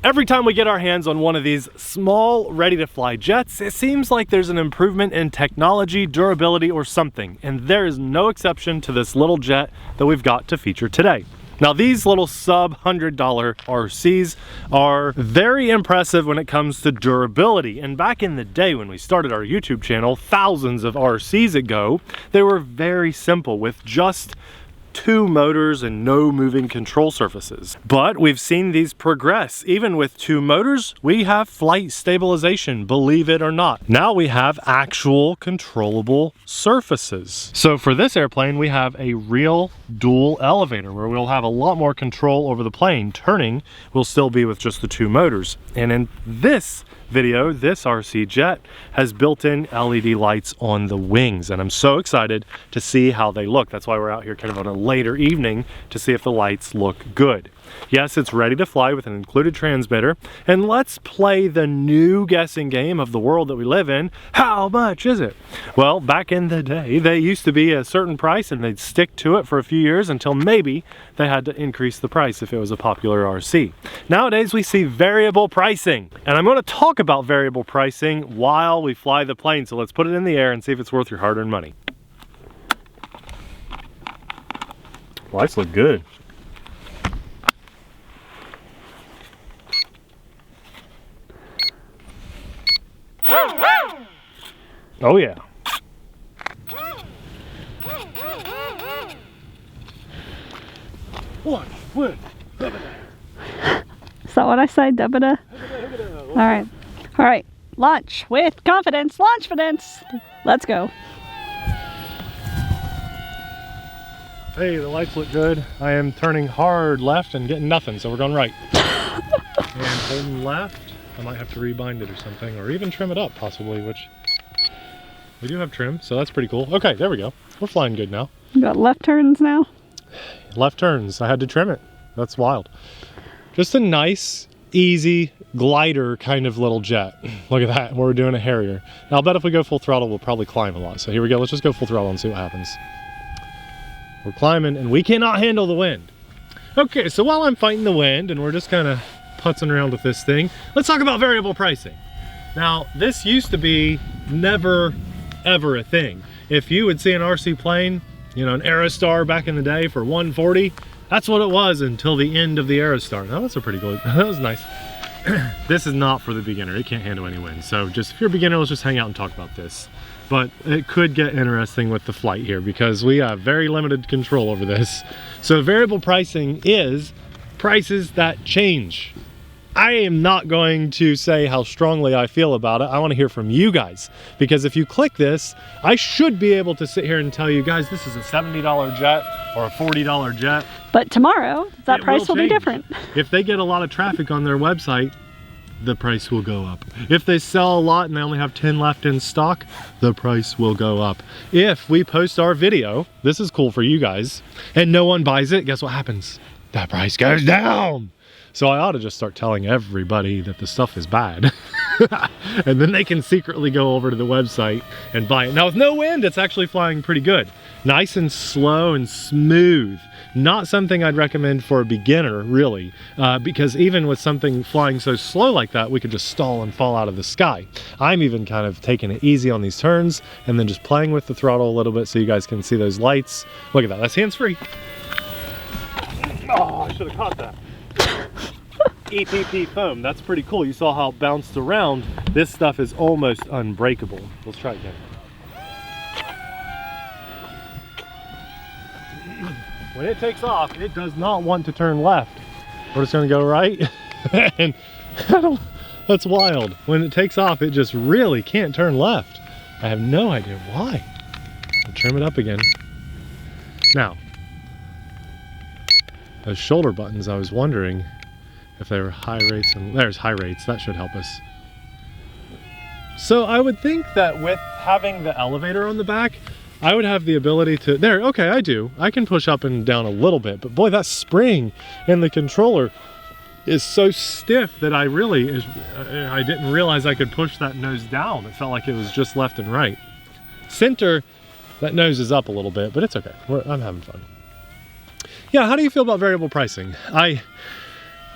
Every time we get our hands on one of these small, ready-to-fly jets, it seems like there's an improvement in technology, durability, or something, and there is no exception to this little jet that we've got to feature today. Now, these little sub-$100 RCs are very impressive when it comes to durability, and back in the day when we started our YouTube channel, thousands of RCs ago, they were very simple with just 2 motors and no moving control surfaces. But we've seen these progress. Even with 2 motors, we have flight stabilization, believe it or not. Now we have actual controllable surfaces. So for this airplane, we have a real dual elevator where we'll have a lot more control over the plane. Turning will still be with just the 2 motors. And in this video, this RC jet has built-in LED lights on the wings, and I'm so excited to see how they look. That's why we're out here kind of on a later evening to see if the lights look good. Yes, it's ready to fly with an included transmitter, and let's play the new guessing game of the world that we live in. How much is it? Well, back in the day, they used to be a certain price and they'd stick to it for a few years until maybe they had to increase the price if it was a popular RC. Nowadays, we see variable pricing, and I'm going to talk about variable pricing while we fly the plane, so let's put it in the air and see if it's worth your hard-earned money. Lights look good. Oh yeah. One, one, is that what I said, Dabada? All right, launch with confidence, launch confidence. Let's go. Hey, the lights look good. I am turning hard left and getting nothing, so we're going right. And holding left, I might have to rebind it or something, or even trim it up possibly, which we do have trim, so that's pretty cool. Okay, there we go. We're flying good now. You got left turns now? Left turns, I had to trim it. That's wild. Just a nice, easy glider kind of little jet. Look at that, we're doing a Harrier. Now I'll bet if we go full throttle, we'll probably climb a lot. So here we go, let's just go full throttle and see what happens. We're climbing and we cannot handle the wind. Okay, so while I'm fighting the wind and we're just kind of putzing around with this thing, let's talk about variable pricing. Now, this used to be never, ever a thing. If you would see an RC plane, you know, an Aerostar back in the day for $140, that's what it was until the end of the Aerostar. Now, that's a pretty good, that was nice. This is not for the beginner. It can't handle any wind. So just if you're a beginner, let's just hang out and talk about this. But it could get interesting with the flight here because we have very limited control over this. So variable pricing is prices that change. I am not going to say how strongly I feel about it. I want to hear from you guys, because if you click this, I should be able to sit here and tell you guys this is a $70 jet or a $40 jet. But tomorrow, that price will be different. If they get a lot of traffic on their website, the price will go up. If they sell a lot and they only have 10 left in stock, the price will go up. If we post our video, this is cool for you guys, and no one buys it, guess what happens? That price goes down. So I ought to just start telling everybody that the stuff is bad. And then they can secretly go over to the website and buy it. Now with no wind, it's actually flying pretty good. Nice and slow and smooth. Not something I'd recommend for a beginner, really, because even with something flying so slow like that, we could just stall and fall out of the sky. I'm even kind of taking it easy on these turns and then just playing with the throttle a little bit so you guys can see those lights. Look at that, that's hands-free. Oh, I should have caught that. EPP foam, that's pretty cool. You saw how it bounced around. This stuff is almost unbreakable. Let's try it again. When it takes off, it does not want to turn left. We're just gonna go right. And that's wild. When it takes off, it just really can't turn left. I have no idea why. I'll trim it up again. Now, those shoulder buttons, I was wondering if they were high rates, and there's high rates, that should help us. So I would think that with having the elevator on the back, I would have the ability to, there, okay, I do. I can push up and down a little bit, but boy, that spring in the controller is so stiff that I didn't realize I could push that nose down. It felt like it was just left and right. Center, that nose is up a little bit, but it's okay. I'm having fun. Yeah, how do you feel about variable pricing?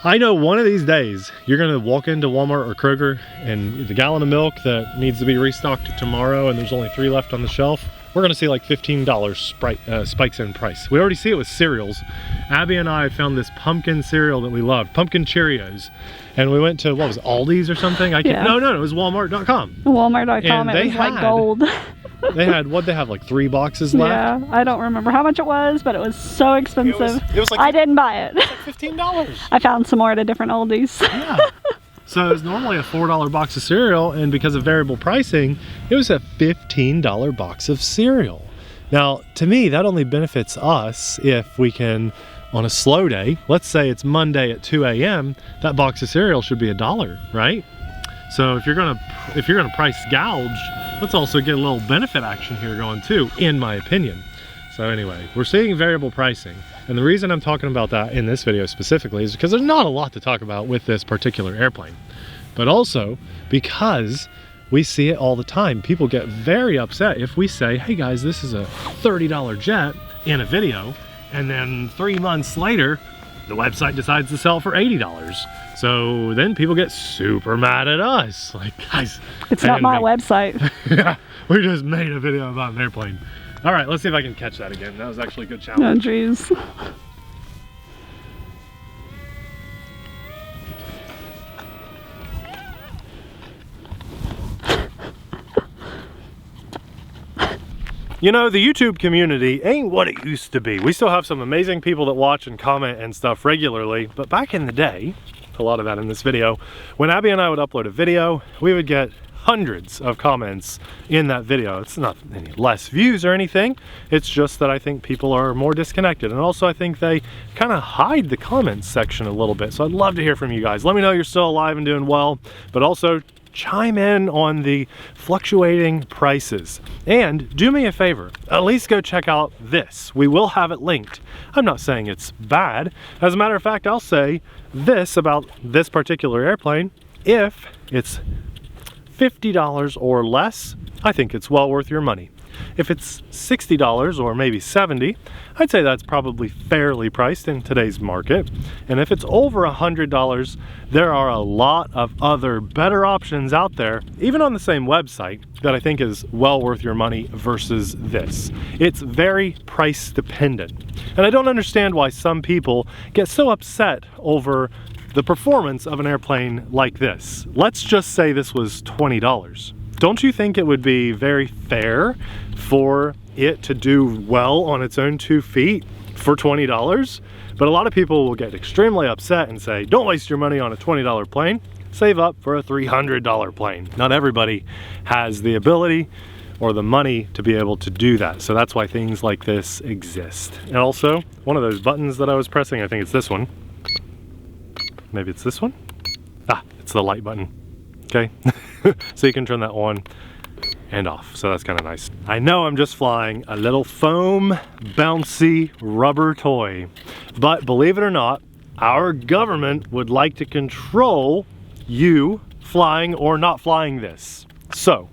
I know one of these days you're gonna walk into Walmart or Kroger and the gallon of milk that needs to be restocked tomorrow and there's only 3 left on the shelf, we're gonna see like $15 spikes in price. We already see it with cereals. Abby and I found this pumpkin cereal that we loved, pumpkin Cheerios. And we went to, what was it, Aldi's or something? No, it was Walmart.com. Walmart.com, it was like gold. They had, what'd they have, like 3 boxes left? Yeah, I don't remember how much it was, but it was so expensive. It was like, I didn't buy it. It was like $15. I found some more at a different Aldi's. Yeah. So it was normally a $4 box of cereal, and because of variable pricing, it was a $15 box of cereal. Now, to me, that only benefits us if we can, on a slow day, let's say it's Monday at 2 a.m., that box of cereal should be $1, right? So if you're gonna price gouge, let's also get a little benefit action here going too, in my opinion. So anyway, we're seeing variable pricing. And the reason I'm talking about that in this video specifically is because there's not a lot to talk about with this particular airplane, but also because we see it all the time. People get very upset if we say, hey guys, this is a $30 jet in a video, and then 3 months later, the website decides to sell for $80. So then people get super mad at us. Like, guys, it's not my website. Yeah, we just made a video about an airplane. All right, let's see if I can catch that again. That was actually a good challenge. Oh, jeez. You know, the YouTube community ain't what it used to be. We still have some amazing people that watch and comment and stuff regularly, but back in the day, a lot of that in this video, when Abby and I would upload a video, we would get hundreds of comments in that video. It's not any less views or anything. It's just that I think people are more disconnected. And also I think they kind of hide the comments section a little bit. So I'd love to hear from you guys. Let me know you're still alive and doing well, but also chime in on the fluctuating prices. And do me a favor, at least go check out this. We will have it linked. I'm not saying it's bad. As a matter of fact, I'll say this about this particular airplane. If it's $50 or less, I think it's well worth your money. If it's $60 or maybe $70, I'd say that's probably fairly priced in today's market. And if it's over $100, there are a lot of other better options out there, even on the same website, that I think is well worth your money versus this. It's very price dependent. And I don't understand why some people get so upset over the performance of an airplane like this. Let's just say this was $20. Don't you think it would be very fair for it to do well on its own 2 feet for $20? But a lot of people will get extremely upset and say, don't waste your money on a $20 plane, save up for a $300 plane. Not everybody has the ability or the money to be able to do that. So that's why things like this exist. And also, one of those buttons that I was pressing, I think it's this one. Maybe it's this one? Ah, it's the light button. Okay, so you can turn that on and off, so that's kind of nice. I know I'm just flying a little foam bouncy rubber toy, but believe it or not, our government would like to control you flying or not flying this. So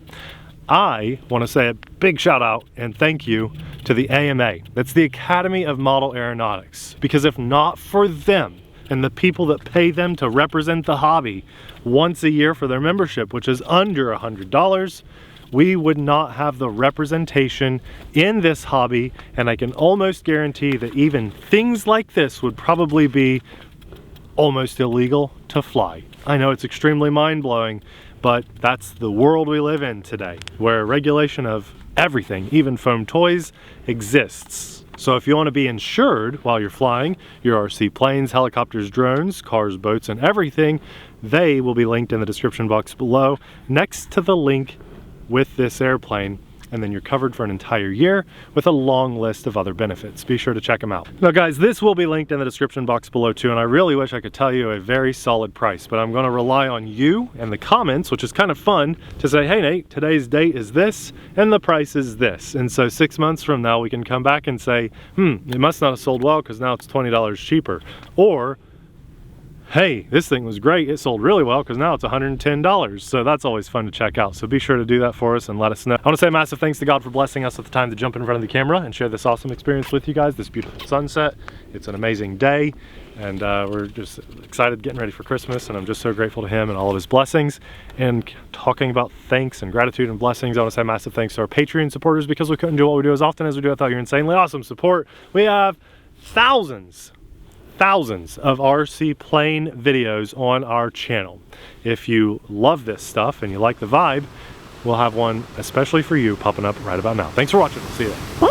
I want to say a big shout out and thank you to the AMA. That's the Academy of Model Aeronautics, because if not for them and the people that pay them to represent the hobby once a year for their membership, which is under $100, we would not have the representation in this hobby. And I can almost guarantee that even things like this would probably be almost illegal to fly. I know it's extremely mind-blowing, but that's the world we live in today, where regulation of everything, even foam toys, exists. So if you want to be insured while you're flying your RC planes, helicopters, drones, cars, boats, and everything, they will be linked in the description box below next to the link with this airplane. And then you're covered for an entire year with a long list of other benefits. Be sure to check them out. Now guys, this will be linked in the description box below too, and I really wish I could tell you a very solid price, but I'm gonna rely on you and the comments, which is kind of fun, to say, hey Nate, today's date is this, and the price is this. And so 6 months from now, we can come back and say, it must not have sold well because now it's $20 cheaper. Or, hey, this thing was great, it sold really well because now it's $110. So that's always fun to check out. So be sure to do that for us and let us know. I want to say a massive thanks to God for blessing us with the time to jump in front of the camera and share this awesome experience with you guys, this beautiful sunset. It's an amazing day. And we're just excited getting ready for Christmas, and I'm just so grateful to him and all of his blessings. And talking about thanks and gratitude and blessings, I want to say massive thanks to our Patreon supporters, because we couldn't do what we do as often as we do without your insanely awesome support. We have thousands of RC plane videos on our channel. If you love this stuff and you like the vibe, we'll have one especially for you popping up right about now. Thanks for watching. We'll see you then.